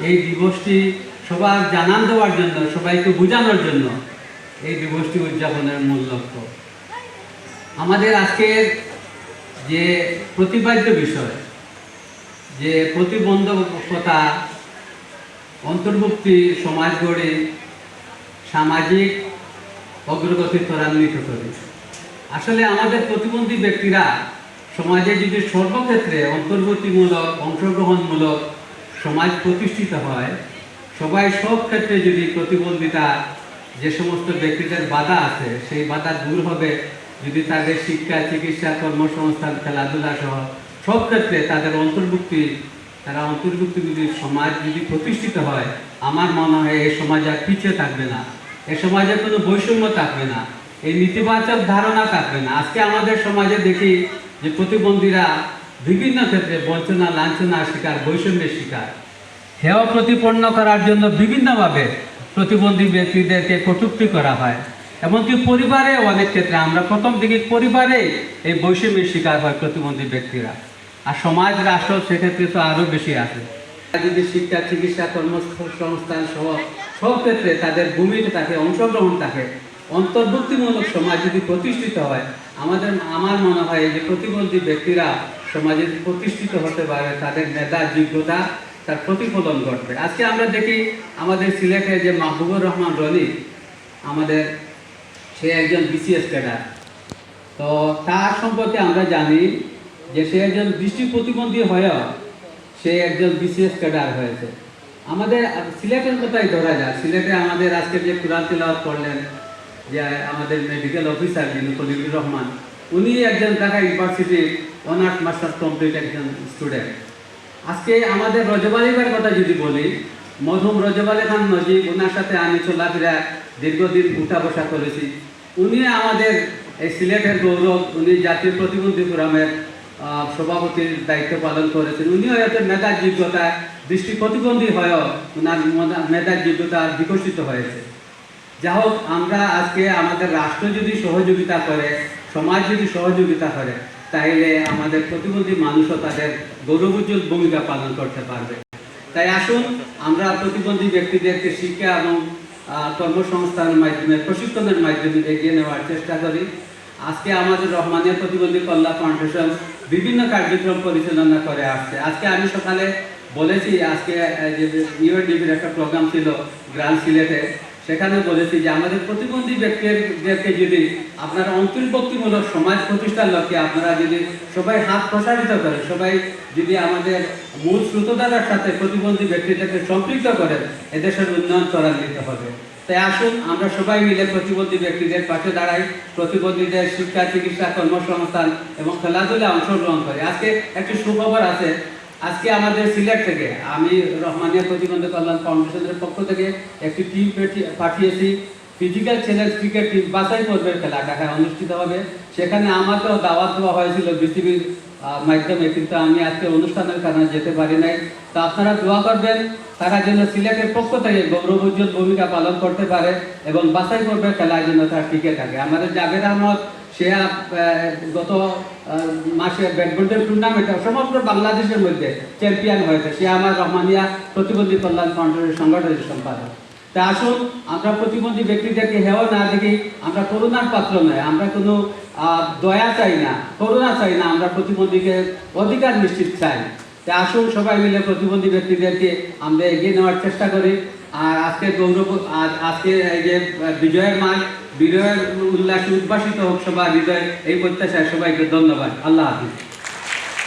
এই দিবসটি সবার জানান দেওয়ার জন্য, সবাইকে বোঝানোর জন্য এই দিবসটি উদযাপনের মূল লক্ষ্য। আমাদের আজকের যে প্রতিপাদ্য বিষয়, যে প্রতিবন্ধকতা অন্তর্ভুক্তি সমাজ গড়ে সামাজিক অগ্রগতি ত্বরান্বিত করে। আসলে আমাদের প্রতিবন্ধী ব্যক্তিরা সমাজে যদি সর্বক্ষেত্রে অন্তর্ভুক্তিমূলক অংশগ্রহণমূলক সমাজ প্রতিষ্ঠিত হয়, সবাই সব ক্ষেত্রে যদি প্রতিবন্ধিতা যে সমস্ত ব্যক্তিদের বাধা আছে সেই বাধা দূর হবে, যদি তাদের শিক্ষা, চিকিৎসা, কর্মসংস্থান, খেলাধুলা সহ সব ক্ষেত্রে তাদের অন্তর্ভুক্তি যদি সমাজ যদি প্রতিষ্ঠিত হয়, আমার মনে হয় এই সমাজ আর পিছিয়ে থাকবে না, এ সমাজে কোনো বৈষম্য থাকবে না, এই নেতিবাচক ধারণা থাকবে না। আজকে আমাদের সমাজে দেখি যে প্রতিবন্ধীরা বিভিন্ন ক্ষেত্রে বঞ্চনা, লাঞ্ছনার শিকার, বৈষম্যের শিকার। হেয় প্রতিপন্ন করার জন্য বিভিন্নভাবে প্রতিবন্ধী ব্যক্তিদেরকে কটূক্তি করা হয়। এমনকি পরিবারে অনেক ক্ষেত্রে আমরা প্রথম দিকে পরিবারে এই বৈষম্যের শিকার হয় প্রতিবন্ধী ব্যক্তিরা, আর সমাজ, রাষ্ট্র সেক্ষেত্রে তো আরও বেশি আছে। যদি শিক্ষা, চিকিৎসা, কর্মসংস্থান সহ সব ক্ষেত্রে তাদের ভূমিকা থাকে, অংশগ্রহণ থাকে, অন্তর্ভুক্তিমূলক সমাজ যদি প্রতিষ্ঠিত হয়, আমার মনে হয় যে প্রতিবন্ধী ব্যক্তিরা সমাজে প্রতিষ্ঠিত হতে পারে, তাদের মেধা, যোগ্যতা তার প্রতিফলন ঘটবে। আজকে আমরা দেখি আমাদের সিলেটে যে মাহবুবুর রহমান রনি, আমাদের সে একজন বিসিএস ক্যাডার। তো তার সম্পর্কে আমরা জানি যে সে একজন দৃষ্টি প্রতিবন্ধী হয়েও সে একজন বিসিএস ক্যাডার হয়েছে। আমাদের সিলেটের কথাই ধরা যায়, সিলেটে আমাদের আজকে যে কুরআন তিলাওয়াত করলেন যে আমাদের মেডিকেল অফিসার যিনি খলিলুর রহমান, উনি একজন ঢাকা ইউনিভার্সিটির অনার্স মাস্টার্স কমপ্লিট একজন স্টুডেন্ট। আজকে আমাদের রজব আলী ভাইয়ের কথা যদি বলি, মরহুম রজব আলী খান নজিব, ওনার সাথে আমি চলাফেরা দীর্ঘদিন উঠা বসা করেছি। উনি আমাদের এই সিলেটের গৌরব, উনি জাতীয় প্রতিবন্ধী ফোরামের সভাপতির দায়িত্ব পালন করেছেন। উনিও এত মেধার যোগ্যতা, দৃষ্টি প্রতিবন্ধী হয়েও ওনার মেধার যোগ্যতা বিকশিত হয়েছে। যা হোক, আমরা আজকে আমাদের রাষ্ট্র যদি সহযোগিতা করে, সমাজ যদি সহযোগিতা করে, তাহলে আমাদের প্রতিবন্ধী মানুষও তাদের গৌরবোজ্জ্বল ভূমিকা পালন করতে পারবে। তাই আসুন আমরা প্রতিবন্ধী ব্যক্তিদেরকে শিক্ষা এবং কর্মসংস্থানের মাধ্যমে, প্রশিক্ষণের মাধ্যমে এগিয়ে নেওয়ার চেষ্টা করি। আজকে আমাদের রহমানিয়া প্রতিবন্ধী কল্যাণ ফাউন্ডেশন বিভিন্ন কার্যক্রম পরিচালনা করে আসছে। আজকে আমি সকালে বলেছি, আজকে যে ইউএনডিপির একটা প্রোগ্রাম ছিল গ্রান্ড সিলেটে, সেখানে বলেছি যে আমাদের প্রতিবন্ধী ব্যক্তিদেরকে যদি আপনারা অন্তর্ভুক্তিমূলক সমাজ প্রতিষ্ঠার লক্ষ্যে আপনারা যদি সবাই হাত প্রসারিত করেন, সবাই যদি আমাদের মূল স্রোতধারার সাথে প্রতিবন্ধী ব্যক্তিদেরকে সম্পৃক্ত করেন, এদেশের উন্নয়ন ত্বরান্বিত হবে। তাই আসুন আমরা সবাই মিলে প্রতিবন্ধী ব্যক্তিদের পাশে দাঁড়াই, প্রতিবন্ধীদের শিক্ষা, চিকিৎসা, কর্মসংস্থান এবং খেলাধুলায় অংশগ্রহণ করি। আজকে একটি সুখবর আছে, আজকে আমাদের সিলেট থেকে আমি রহমানিয়া প্রতিবন্ধী কল্যাণ ফাউন্ডেশনের পক্ষ থেকে একটি টিম পাঠিয়েছি। ফিজিক্যাল চ্যালেঞ্জ ক্রিকেট টিম বাছাই পর্বের খেলা ঢাকায় অনুষ্ঠিত হবে। সেখানে আমাকেও দাওয়াত দেওয়া হয়েছিল বিসিবির মাধ্যমে, কিন্তু আমি আজকে অনুষ্ঠানের কারণে যেতে পারি নাই। তো আপনারা দোয়া করবেন তারা যেন সিলেটের পক্ষ থেকে গৌরবোজ্জ্বল ভূমিকা পালন করতে পারে এবং বাছাই পর্বের খেলার জন্য তার টিকে থাকে। আমাদের জাভেদ আহমদ, সে গত মাসে ব্যাডমিন্টন টুর্নামেন্টে সমগ্র বাংলাদেশের মধ্যে চ্যাম্পিয়ন হয়েছে। সে আমার রহমানিয়া প্রতিবন্ধী কল্যাণ ফাউন্ডেশনের সংগঠনের সম্পাদক। তা আসুন আমরা প্রতিবন্ধী ব্যক্তিদেরকে হেয় না দেখি, আমরা করুণার পাত্র নয়, আমরা কোনো দয়া চাই না, করুণা চাই না, আমরা প্রতিবন্ধীকে অধিকার নিশ্চিত চাই। তা আসুন সবাই মিলে প্রতিবন্ধী ব্যক্তিদেরকে আমরা এগিয়ে নেওয়ার চেষ্টা করি। আর আজকে গৌরব, আজকে এই যে বিজয়ের মাস, বিজয়ের উল্লাসে উদ্ভাসিত হোক সবার হৃদয়, এই প্রত্যাশায় সবাইকে ধন্যবাদ। আল্লাহ হাফিজ।